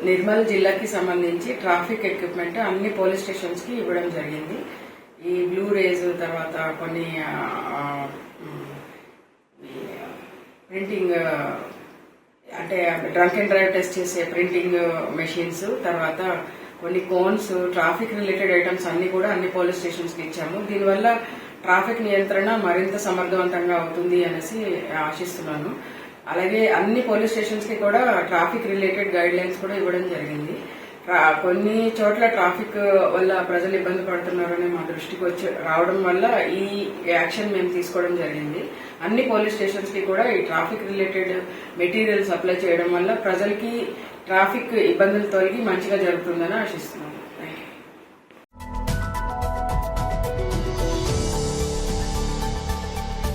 నిర్మల్ జిల్లాకి సంబంధించి traffic equipment అన్ని పోలీస్ స్టేషన్స్ కి ఇవ్వడం జరిగింది. ఈ బ్లూ రేజ్, తర్వాత కొన్ని ప్రింటింగ్ అంటే డ్రంక్ అండ్ డ్రైవ్ టెస్ట్ చేసే ప్రింటింగ్ మెషిన్స్, తర్వాత కొన్ని కోన్స్, ట్రాఫిక్ రిలేటెడ్ ఐటమ్స్ అన్ని కూడా అన్ని పోలీస్ స్టేషన్స్ కి ఇచ్చాము. దీనివల్ల ట్రాఫిక్ నియంత్రణ మరింత సమర్థవంతంగా అవుతుంది అనేసి ఆశిస్తున్నాను. అలాగే అన్ని పోలీస్ స్టేషన్స్ కి కూడా ట్రాఫిక్ రిలేటెడ్ గైడ్ లైన్స్ కూడా ఇవ్వడం జరిగింది. కొన్ని చోట్ల ట్రాఫిక్ వల్ల ప్రజలు ఇబ్బంది పడుతున్నారని మా దృష్టికి వచ్చి రావడం వల్ల ఈ యాక్షన్ మేము తీసుకోవడం జరిగింది. అన్ని పోలీస్ స్టేషన్స్ కి కూడా ఈ ట్రాఫిక్ రిలేటెడ్ మెటీరియల్ సప్లై చేయడం వల్ల ప్రజలకి ట్రాఫిక్ ఇబ్బందులు తొలగి మంచిగా జరుగుతుందని ఆశిస్తున్నాను.